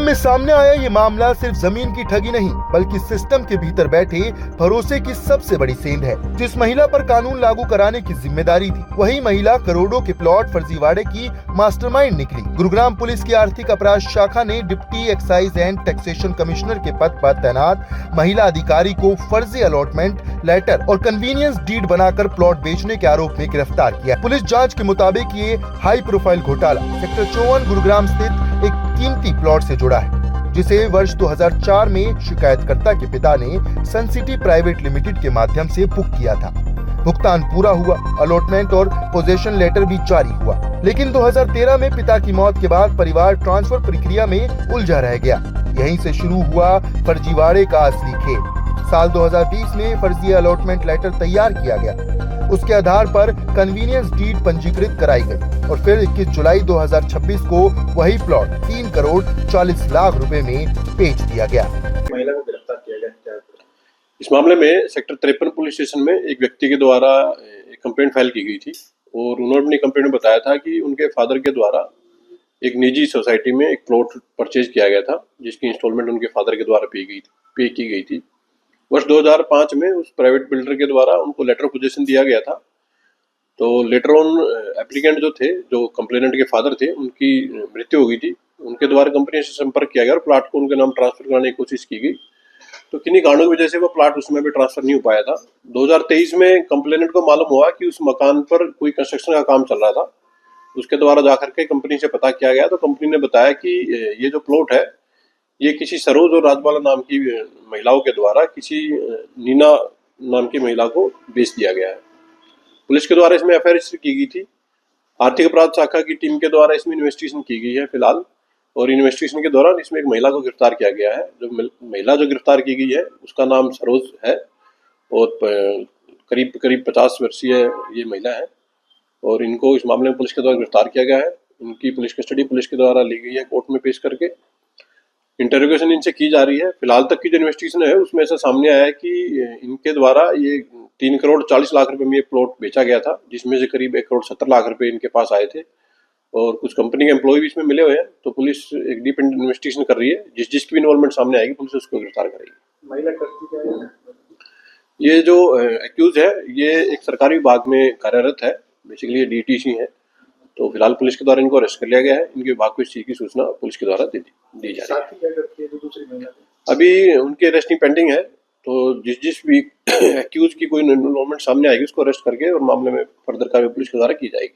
में सामने आया ये मामला सिर्फ जमीन की ठगी नहीं बल्कि सिस्टम के भीतर बैठे भरोसे की सबसे बड़ी सेंध है। जिस महिला पर कानून लागू कराने की जिम्मेदारी थी वही महिला करोड़ों के प्लॉट फर्जीवाड़े की मास्टरमाइंड निकली। गुरुग्राम पुलिस की आर्थिक अपराध शाखा ने deputy excise and taxation commissioner के पद पर तैनात महिला अधिकारी को फर्जी अलॉटमेंट लेटर और कन्वीनियंस डीड बनाकर प्लॉट बेचने के आरोप में गिरफ्तार किया। पुलिस जाँच के मुताबिक ये हाई प्रोफाइल घोटाला सेक्टर 54 गुरुग्राम स्थित एक कीमती प्लॉट से जुड़ा है, जिसे वर्ष 2004 में शिकायतकर्ता के पिता ने सन सिटी प्राइवेट लिमिटेड के माध्यम से बुक किया था। भुगतान पूरा हुआ, अलॉटमेंट और पोजेशन लेटर भी जारी हुआ, लेकिन 2013 में पिता की मौत के बाद परिवार ट्रांसफर प्रक्रिया में उलझा रह गया। यहीं से शुरू हुआ फर्जीवाड़े का असली खेल। साल 2020 में फर्जी अलॉटमेंट लेटर तैयार किया गया, उसके आधार पर कन्वीनियंस डीड पंजीकृत कराई गई और फिर 21 जुलाई 2026 को वही प्लॉट 3 करोड़ 40 लाख रुपए में बेच दिया गया। महिला को गिरफ्तार किया गया। इस मामले में सेक्टर 53 पुलिस स्टेशन में एक व्यक्ति के द्वारा एक कंप्लेंट फाइल की गई थी और उन्होंने अपनी कंप्लेंट में बताया था कि उनके फादर के द्वारा एक निजी सोसाइटी में एक प्लॉट परचेज किया गया था, जिसकी इंस्टॉलमेंट उनके फादर के द्वारा पे की गई थी। वर्ष 2005 में उस प्राइवेट बिल्डर के द्वारा उनको लेटर ऑफ पोजीशन दिया गया था। तो लेटर ऑन एप्लीकेंट जो थे, जो कंप्लेनेंट के फादर थे, उनकी मृत्यु हो गई थी। उनके द्वारा कंपनी से संपर्क किया गया और प्लाट को उनके नाम ट्रांसफर कराने की कोशिश की गई, तो किन्हीं कारणों की वजह से वो प्लाट उसमें भी ट्रांसफर नहीं हो पाया था। 2023 में कंप्लेनेंट को मालूम हुआ कि उस मकान पर कोई कंस्ट्रक्शन का काम चल रहा था। उसके द्वारा जाकर के कंपनी से पता किया गया तो कंपनी ने बताया कि ये जो प्लॉट है ये किसी सरोज और राजबाला नाम की महिलाओं के द्वारा किसी नीना नाम की महिला को बेच दिया गया है। पुलिस के द्वारा इसमें एफआईआर रजिस्टर की गई थी। आर्थिक अपराध शाखा की टीम के द्वारा इसमें इन्वेस्टिगेशन की गई है फिलहाल, और इन्वेस्टिगेशन के दौरान इसमें एक महिला को गिरफ्तार किया गया है। जो महिला जो गिरफ्तार की गई है उसका नाम सरोज है और करीब 50 वर्षीय ये महिला है और इनको इस मामले में पुलिस के द्वारा गिरफ्तार किया गया है। इनकी पुलिस कस्टडी पुलिस के द्वारा ली गई है, कोर्ट में पेश करके इंटरोगेशन इनसे की जा रही है। फिलहाल तक की जो इन्वेस्टिगेशन है उसमें ऐसा सामने आया है कि इनके द्वारा ये 3 करोड़ 40 लाख रुपए में ये प्लॉट बेचा गया था, जिसमें से करीब 1 करोड़ 70 लाख रुपए इनके पास आए थे और कुछ कंपनी के एम्प्लॉय भी इसमें मिले हुए हैं। तो पुलिस एक डीप इन्वेस्टिगेशन कर रही है, जिसकी भी इन्वॉल्वमेंट सामने आएगी पुलिस उसको गिरफ्तार करेगी। महिला करती क्या है? ये जो एक्यूज है ये एक सरकारी विभाग में कार्यरत है, बेसिकली ये डीटीसी है। तो फिलहाल पुलिस के द्वारा इनको अरेस्ट कर लिया गया है। इनके विभाग को इस चीज की सूचना पुलिस के द्वारा दी जा रही है। अभी उनकी अरेस्टिंग पेंडिंग है, तो जिस भी एक्यूज की कोई इन्वॉल्वमेंट सामने आएगी उसको अरेस्ट करके और मामले में फर्दर कार्रवाई पुलिस के द्वारा की जाएगी।